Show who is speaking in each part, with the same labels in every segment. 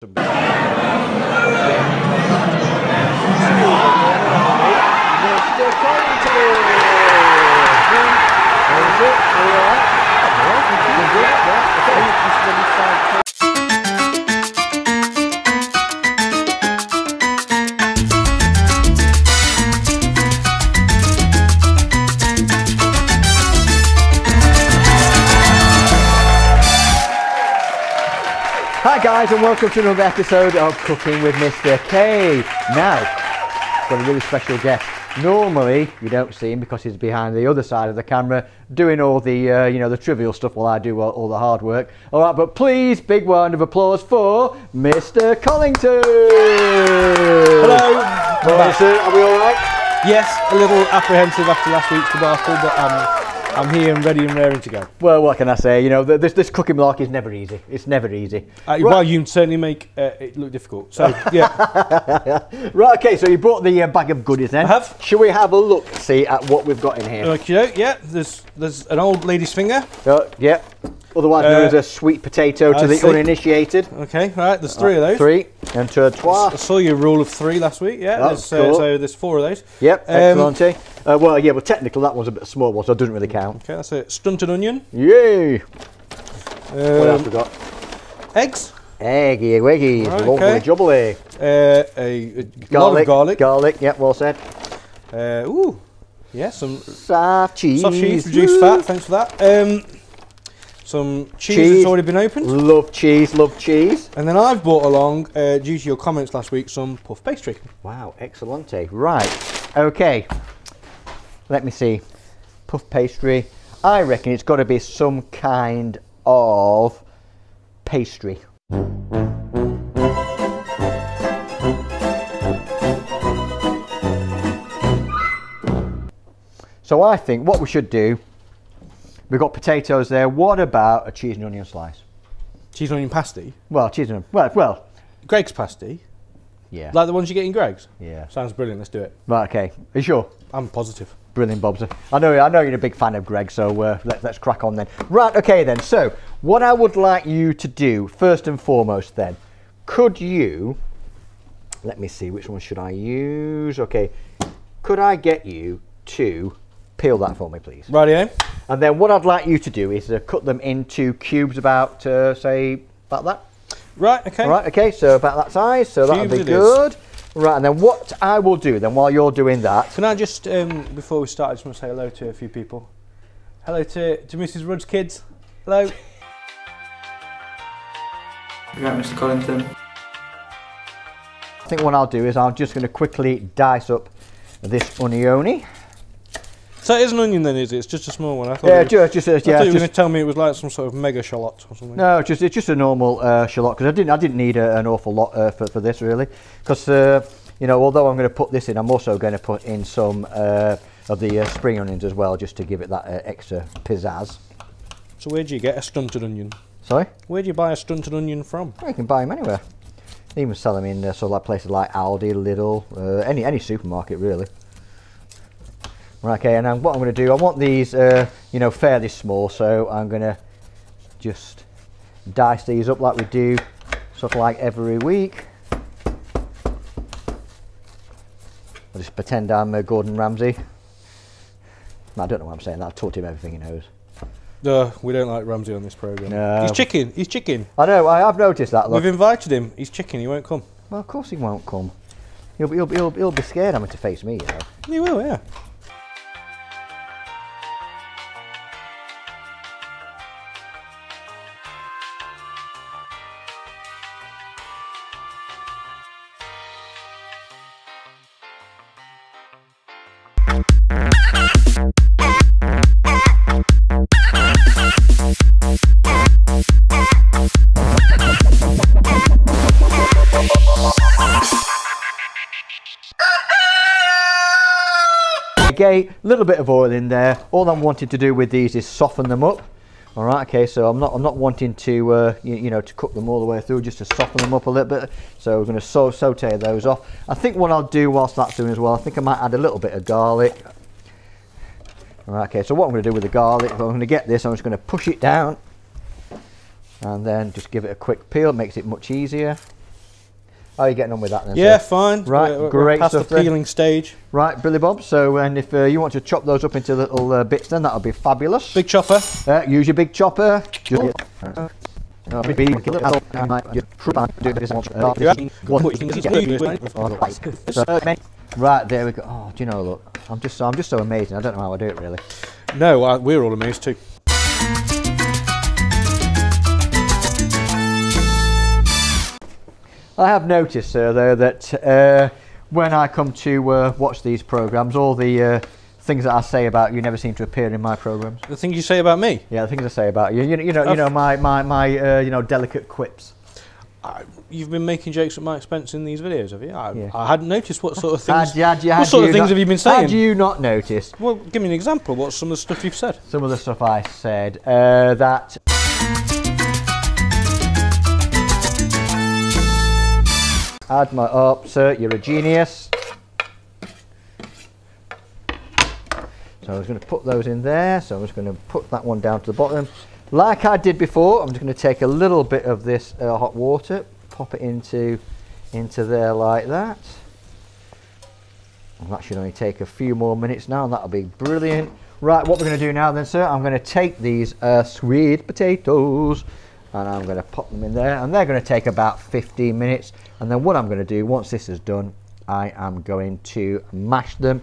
Speaker 1: Mr. Hi guys, and welcome to another episode of Cooking with Mr. K. Now, got a really special guest. Normally, you don't see him because he's behind the other side of the camera doing all the, the trivial stuff while I do all the hard work. All right, but please, big round of applause for Mr. Collington.
Speaker 2: Hello.
Speaker 1: Well, sir, are we all right?
Speaker 2: Yes, a little apprehensive after last week's debacle, but I'm here and ready and raring to go.
Speaker 1: Well, what can I say? You know, this cooking block is never easy. It's never easy.
Speaker 2: Well, you certainly make it look difficult. So, yeah.
Speaker 1: Right, okay, so you brought the bag of goodies then.
Speaker 2: I have.
Speaker 1: Shall we have a look, see, at what we've got in here?
Speaker 2: Okay, yeah, there's an old lady's finger.
Speaker 1: Yeah. Otherwise known as a sweet potato to the uninitiated.
Speaker 2: Okay, right, there's three of those.
Speaker 1: Three, and to a trois.
Speaker 2: I saw your rule of three last week, yeah.
Speaker 1: Oh, cool.
Speaker 2: So there's four of those.
Speaker 1: Yep, excellent. Well, technically that one's a bit small one, so it doesn't really count.
Speaker 2: Okay, that's a stunted onion.
Speaker 1: Yay! What else we got?
Speaker 2: Eggs.
Speaker 1: Eggy, wiggy,
Speaker 2: Right,
Speaker 1: lovely
Speaker 2: okay.
Speaker 1: jubbly.
Speaker 2: A lot of garlic.
Speaker 1: Garlic, yep, well said.
Speaker 2: Yeah, some
Speaker 1: soft cheese.
Speaker 2: Reduced fat, thanks for that. Some cheese that's already been opened.
Speaker 1: Love cheese, love cheese.
Speaker 2: And then I've brought along, due to your comments last week, some puff pastry.
Speaker 1: Wow, excellente. Right, okay. Let me see. Puff pastry. I reckon it's got to be some kind of pastry. So I think what we should do, we've got potatoes there. What about a cheese and onion slice?
Speaker 2: Cheese and onion pasty?
Speaker 1: Well, cheese and well.
Speaker 2: Greg's pasty?
Speaker 1: Yeah.
Speaker 2: Like the ones you get in Greg's?
Speaker 1: Yeah.
Speaker 2: Sounds brilliant, let's do it.
Speaker 1: Right, okay. Are you sure?
Speaker 2: I'm positive.
Speaker 1: Brilliant, Bobs. I know you're a big fan of Greg, so let's crack on then. Right, okay then. So, what I would like you to do, first and foremost then, could you, let me see, which one should I use? Okay, could I get you to peel that for me, please?
Speaker 2: Rightio.
Speaker 1: And then what I'd like you to do is cut them into cubes about, say, about that.
Speaker 2: Right, okay.
Speaker 1: Right, okay, so about that size, so that'll be good. Right, and then what I will do then while you're doing that...
Speaker 2: Can I just, before we start, I just want to say hello to a few people. Hello to Mrs. Rudd's kids. Hello.
Speaker 3: Right, Mr. Collington.
Speaker 1: I think what I'll do is I'm just going to quickly dice up this onioni.
Speaker 2: So it is an onion then, is it? It's just a small one. I thought
Speaker 1: Yeah,
Speaker 2: I thought you were going to tell me it was like some sort of mega shallot or something.
Speaker 1: No, it's just a normal shallot, because I didn't need an awful lot for this really, because although I'm going to put this in, I'm also going to put in some of the spring onions as well, just to give it that extra pizzazz.
Speaker 2: So where do you get a stunted onion?
Speaker 1: Sorry?
Speaker 2: Where do you buy a stunted onion from?
Speaker 1: Well, you can buy them anywhere. They even sell them in sort of like places like Aldi, Lidl, any supermarket really. Right, okay, and what I'm going to do, I want these, fairly small, so I'm going to just dice these up like we do, sort of like every week. I'll just pretend I'm Gordon Ramsay. I don't know what I'm saying, I've taught him everything he knows.
Speaker 2: We don't like Ramsay on this programme.
Speaker 1: No.
Speaker 2: He's chicken.
Speaker 1: I know, I've noticed that. Look.
Speaker 2: We've invited him, he's chicken, he won't come.
Speaker 1: Well, of course he won't come. He'll be scared having to face me, you know.
Speaker 2: He will, yeah.
Speaker 1: Okay, a little bit of oil in there. All I'm wanting to do with these is soften them up. All right, okay, so I'm not wanting to to cook them all the way through, just to soften them up a little bit. So we're going to saute those off. I think what I'll do whilst that's doing as well, I think I might add a little bit of garlic. All right, okay, so what I'm going to do with the garlic, I'm going to get this, I'm just going to push it down and then just give it a quick peel. It makes it much easier. How are you getting on with that then?
Speaker 2: Yeah,
Speaker 1: sir?
Speaker 2: fine.
Speaker 1: Right,
Speaker 2: we're
Speaker 1: great
Speaker 2: past
Speaker 1: stuff
Speaker 2: the
Speaker 1: then.
Speaker 2: peeling stage.
Speaker 1: Right, Billy Bob. So, and if you want to chop those up into little bits, then that'll be fabulous.
Speaker 2: Big chopper.
Speaker 1: Use your big chopper. Right, there we go. Oh, do you know? Look, I'm just so amazing. I don't know how I do it really.
Speaker 2: No, we're all amazed too.
Speaker 1: I have noticed, sir, though, that when I come to watch these programs, all the things that I say about you never seem to appear in my programs.
Speaker 2: The things you say about me?
Speaker 1: Yeah, the things I say about you. You know my delicate quips.
Speaker 2: You've been making jokes at my expense in these videos, have you?
Speaker 1: Yeah.
Speaker 2: I hadn't noticed what sort of things.
Speaker 1: What
Speaker 2: sort of things have you been saying?
Speaker 1: Had you not noticed?
Speaker 2: Well, give me an example. What's some of the stuff you've said?
Speaker 1: Some of the stuff I said that. Add my up, sir. You're a genius. So I was going to put those in there. So I was going to put that one down to the bottom. Like I did before, I'm just going to take a little bit of this hot water, pop it into there like that. And that should only take a few more minutes now, and that'll be brilliant. Right, what we're going to do now then, sir, I'm going to take these sweet potatoes and I'm going to pop them in there, and they're going to take about 15 minutes. And then what I'm going to do, once this is done, I am going to mash them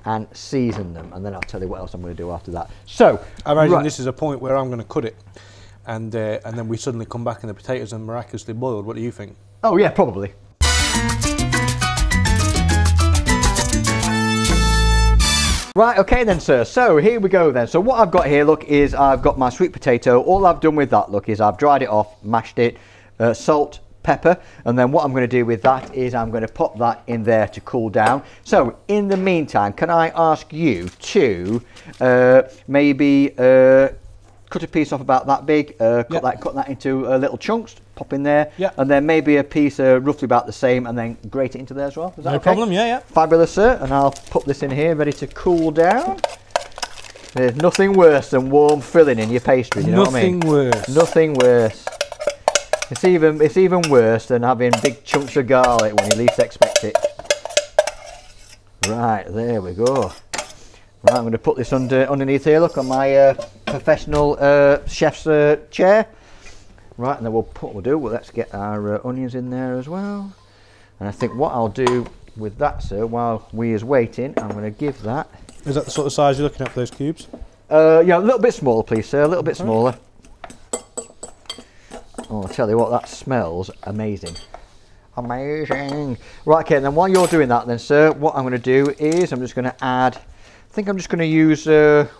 Speaker 1: and season them, and then I'll tell you what else I'm going to do after that. So
Speaker 2: I imagine this is a point where I'm going to cut it, and then we suddenly come back and the potatoes are miraculously boiled. What do you think?
Speaker 1: Oh yeah, probably. Right, okay then, sir. So here we go then. So what I've got here, look, is I've got my sweet potato. All I've done with that, look, is I've dried it off, mashed it, salt, pepper, and then what I'm going to do with that is I'm going to pop that in there to cool down. So in the meantime, can I ask you to maybe cut a piece off about that big, cut that into little chunks, pop in there, and then maybe a piece roughly about the same, and then grate it into there as well. Is that
Speaker 2: no problem? Yeah.
Speaker 1: Fabulous, sir. And I'll put this in here, ready to cool down. There's nothing worse than warm filling in your pastry. You know what I mean?
Speaker 2: Nothing worse.
Speaker 1: Nothing worse. It's even worse than having big chunks of garlic when you least expect it. Right, there we go. Right, I'm going to put this underneath here, look, on my professional chef's chair. Right, and then let's get our onions in there as well. And I think what I'll do with that, sir, while we is waiting, I'm going to give that.
Speaker 2: Is that the sort of size you're looking at for those cubes?
Speaker 1: Yeah, a little bit smaller, please, sir, a little bit smaller. Oh, I'll tell you what, that smells amazing. Amazing. Right, okay, and then while you're doing that then, sir, what I'm going to do is I'm just going to add, I think I'm just going to use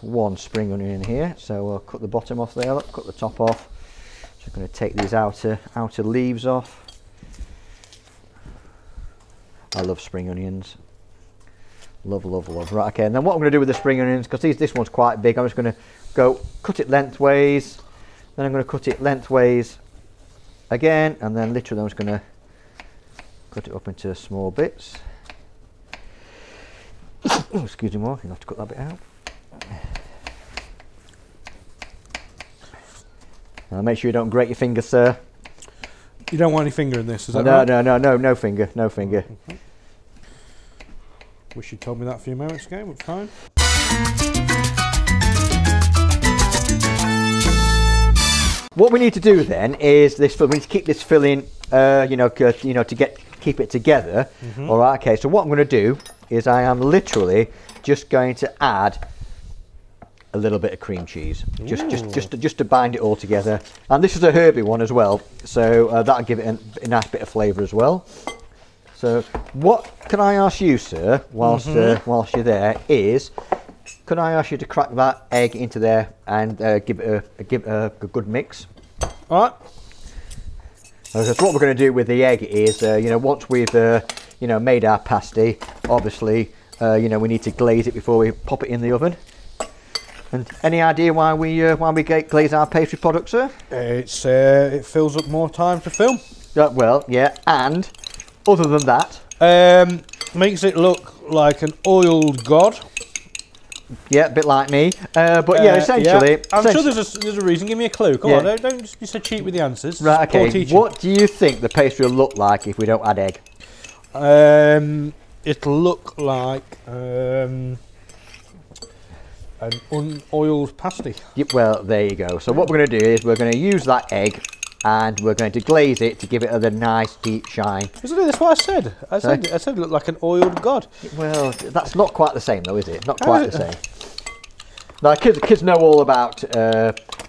Speaker 1: one spring onion in here. So I'll cut the bottom off there, look, cut the top off. Just going to take these outer leaves off. I love spring onions. Love, love, love. Right, okay, and then what I'm going to do with the spring onions, because this one's quite big, I'm just going to go cut it lengthways. Then I'm going to cut it lengthways again, and then literally I'm just going to cut it up into small bits. Oh, excuse me, more. You'll have to cut that bit out. Now make sure you don't grate your finger, sir.
Speaker 2: You don't want any finger in this, is that
Speaker 1: no,
Speaker 2: right?
Speaker 1: No finger, no finger.
Speaker 2: Okay. Wish you'd told me that a few moments ago, but fine.
Speaker 1: What we need to do then is this. We need to keep this filling, to keep it together. All right. Okay. So what I'm going to do is I am literally just going to add a little bit of cream cheese, just to bind it all together. And this is a herby one as well, so that'll give it a nice bit of flavour as well. So what can I ask you, sir, whilst you're there, is could I ask you to crack that egg into there and give it a good mix?
Speaker 2: All right.
Speaker 1: So what we're going to do with the egg is, once we've made our pasty, obviously, we need to glaze it before we pop it in the oven. And any idea why we glaze our pastry products, sir?
Speaker 2: It fills up more time to film.
Speaker 1: Well, yeah, and other than that,
Speaker 2: makes it look like an oiled god
Speaker 1: Yeah, a bit like me. But yeah, essentially...
Speaker 2: I'm sure there's a reason. Give me a clue. Come on, don't just be so cheap with the answers.
Speaker 1: Right, okay. What do you think the pastry will look like if we don't add egg?
Speaker 2: It'll look like an unoiled pasty.
Speaker 1: Yep, well, there you go. So what we're going to do is we're going to use that egg and we're going to glaze it to give it a nice deep shine.
Speaker 2: Isn't it? That's what I said. I said it looked like an oiled god.
Speaker 1: Well, that's not quite the same though, is it? Not quite the same. Now, kids know all about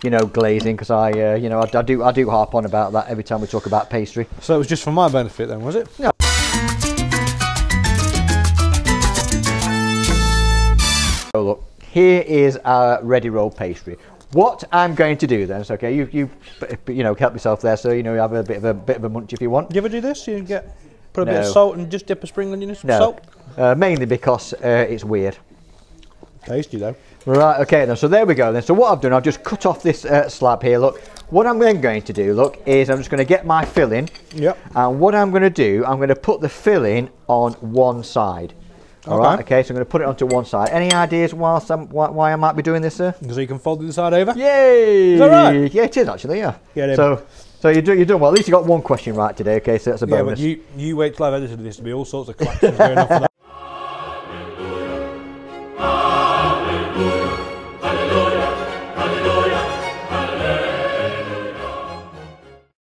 Speaker 1: you know, glazing, because I do harp on about that every time we talk about pastry.
Speaker 2: So it was just for my benefit then, was it?
Speaker 1: No. So look, here is our ready rolled pastry. What I'm going to do then is, okay, you know, help yourself there, so you know, you have a bit of a munch if you want.
Speaker 2: Do you ever do this? You put a bit of salt and just dip a spring onion in some salt?
Speaker 1: Mainly because it's weird.
Speaker 2: Tasty though.
Speaker 1: Right, okay then, so there we go then. So what I've done, I've just cut off this slab here, look. What I'm then going to do, look, is I'm just going to get my filling. Yep. And what I'm going to do, I'm going to put the filling on one side. All right, okay, so I'm going to put it onto one side. Any ideas why I might be doing this, sir?
Speaker 2: Because you can fold the side over?
Speaker 1: Yay!
Speaker 2: Is that right?
Speaker 1: Yeah, it is actually, yeah.
Speaker 2: Get him.
Speaker 1: So you're doing well. At least you got one question right today, okay, so that's a bonus.
Speaker 2: Yeah, but you wait till I've edited this. There'll be all sorts of collections going on for that.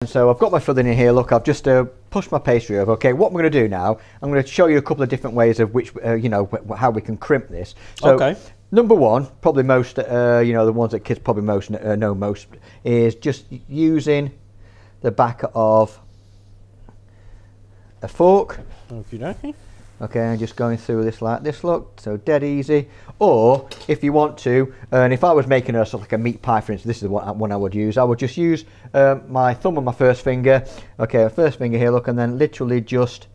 Speaker 1: So I've got my filling in here, look, I've just pushed my pastry over. Okay, what I'm going to do now, I'm going to show you a couple of different ways of which, you know, how we can crimp this. So, okay. Number one, probably most, you know, the ones that kids probably most know most, is just using the back of a fork.
Speaker 2: Okie dokie.
Speaker 1: Okay, and just going through this like this, look, so dead easy. Or if you want to, and if I was making a sort of like a meat pie, for instance, this is the one I would use. I would just use my thumb and my first finger. Okay, first finger here, look, and then literally just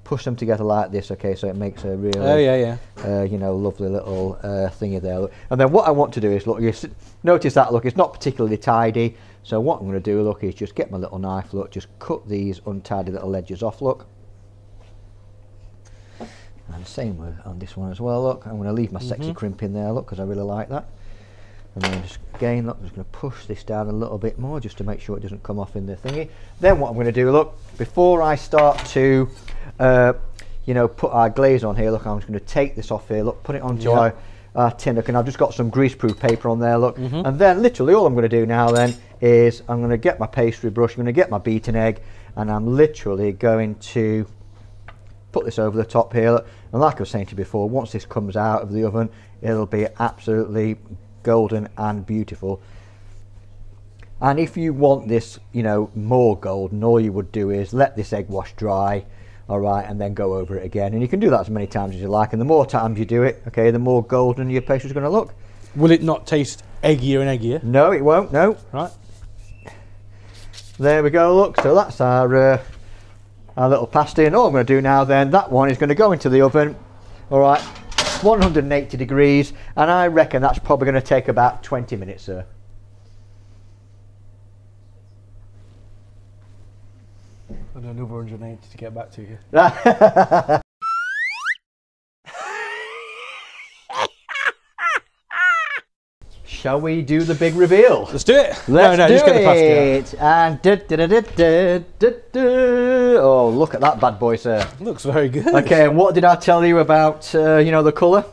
Speaker 1: push them together like this. Okay, so it makes a really, you know, lovely little thingy there. Look. And then what I want to do is, look, you notice that, look, it's not particularly tidy. So what I'm going to do, look, is just get my little knife, look, just cut these untidy little edges off, look. And same with on this one as well, look. I'm going to leave my sexy crimp in there, look, because I really like that. And then just again, look, I'm just going to push this down a little bit more just to make sure it doesn't come off in the thingy. Then what I'm going to do, look, before I start to, you know, put our glaze on here, look, I'm just going to take this off here, look, put it onto our tin, look, and I've just got some greaseproof paper on there, look. And then literally all I'm going to do now then is I'm going to get my pastry brush, I'm going to get my beaten egg, and I'm literally going to put this over the top here, and like I was saying to you before, once this comes out of the oven, it'll be absolutely golden and beautiful. And if you want this, you know, more golden, all you would do is let this egg wash dry, all right, and then go over it again. And you can do that as many times as you like, and the more times you do it, okay, the more golden your pastry is going to look.
Speaker 2: Will it not taste eggier and eggier?
Speaker 1: No, it won't, no. Right. There we go, look, so that's our little pasty, and all I'm going to do now then, that one is going to go into the oven, all right, 180 degrees, and I reckon that's probably going to take about 20 minutes, sir.
Speaker 2: I do another 180 to get back to you.
Speaker 1: Shall we do the big reveal?
Speaker 2: Let's do it.
Speaker 1: Let's do
Speaker 2: just get the
Speaker 1: pasty out. And oh, look at that bad boy, sir.
Speaker 2: Looks very good.
Speaker 1: Okay, and what did I tell you about, you know, the colour?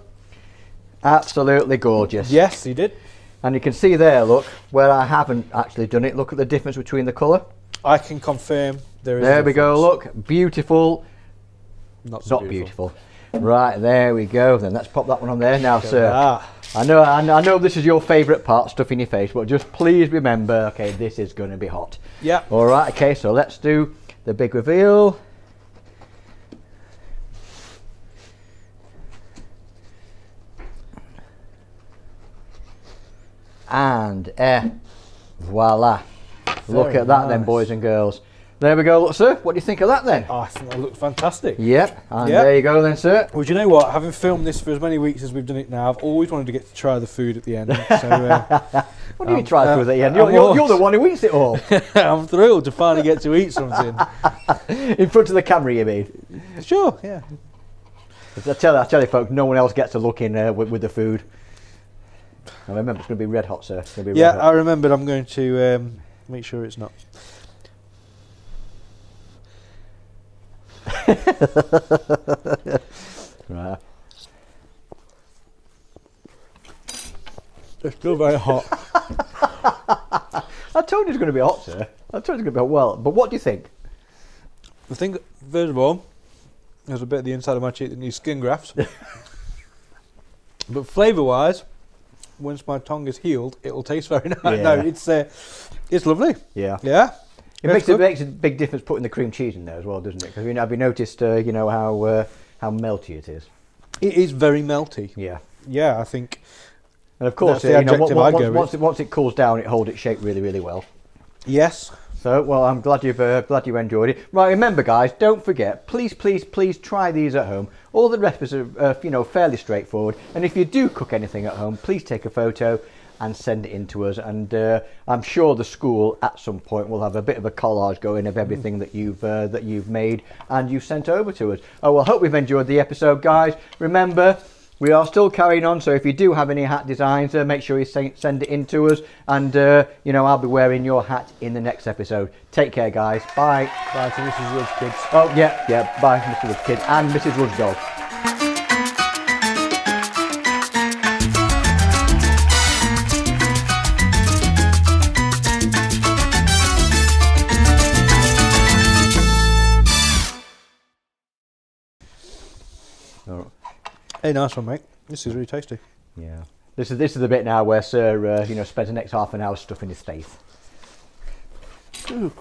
Speaker 1: Absolutely gorgeous.
Speaker 2: Yes, you did.
Speaker 1: And you can see there, look, where I haven't actually done it. Look at the difference between the colour.
Speaker 2: I can confirm there is.
Speaker 1: There we go. Look, beautiful.
Speaker 2: Not so
Speaker 1: beautiful. Right, there we go. Then let's pop that one on there now, sir. I know this is your favourite part, stuff in your face, but just please remember, okay, this is going to be hot.
Speaker 2: Yeah.
Speaker 1: All right, okay, so let's do the big reveal. And voila. Look at that then, boys and girls. There we go, look, sir. What do you think of that then?
Speaker 2: Oh, I think that looked fantastic.
Speaker 1: Yep, and there you go then, sir.
Speaker 2: Well, do you know what? Having filmed this for as many weeks as we've done it now, I've always wanted to get to try the food at the end. So,
Speaker 1: what do you mean try the food at the end? You're the one who eats it all.
Speaker 2: I'm thrilled to finally get to eat something.
Speaker 1: In front of the camera, you mean?
Speaker 2: Sure, yeah.
Speaker 1: I tell you, folks, no one else gets to look in with the food. Now remember, it's going to be red hot, sir. It's going to be
Speaker 2: Yeah,
Speaker 1: red
Speaker 2: I
Speaker 1: hot.
Speaker 2: remembered. I'm going to make sure it's not.
Speaker 1: Right.
Speaker 2: It's still very hot.
Speaker 1: I told you it's going to be hot, sir. I told you it's going to be hot. Well, but what do you think?
Speaker 2: I think, first of all, there's a bit of the inside of my cheek that needs skin grafts. But flavour-wise, once my tongue is healed, it will taste very nice.
Speaker 1: Yeah.
Speaker 2: No, it's lovely.
Speaker 1: Yeah.
Speaker 2: Yeah.
Speaker 1: It makes a big difference putting the cream cheese in there as well, doesn't it? Because have you noticed, you know, how melty it is?
Speaker 2: It is very melty.
Speaker 1: Yeah.
Speaker 2: Yeah, I think.
Speaker 1: And of course,
Speaker 2: That's the adjective I'd go with.
Speaker 1: once it cools down, it holds its shape really, really well.
Speaker 2: Yes.
Speaker 1: So, well, I'm glad you enjoyed it. Right, remember, guys, don't forget, please try these at home. All the recipes are, you know, fairly straightforward. And if you do cook anything at home, please take a photo and send it in to us. And I'm sure the school at some point will have a bit of a collage going of everything that you've made and you've sent over to us. Oh, well, hope we've enjoyed the episode, guys. Remember, we are still carrying on, so if you do have any hat designs, make sure you send it in to us, and you know, I'll be wearing your hat in the next episode. Take care, guys. Bye.
Speaker 2: Bye to Mrs. Wood's kids.
Speaker 1: Oh, yeah. Bye, Mr. Wood's kid and Mrs. Wood's dog. All right.
Speaker 2: Hey, nice one, mate. This is really tasty.
Speaker 1: Yeah. This is the bit now where Sir, you know, spends the next half an hour stuffing his face.
Speaker 2: Ooh.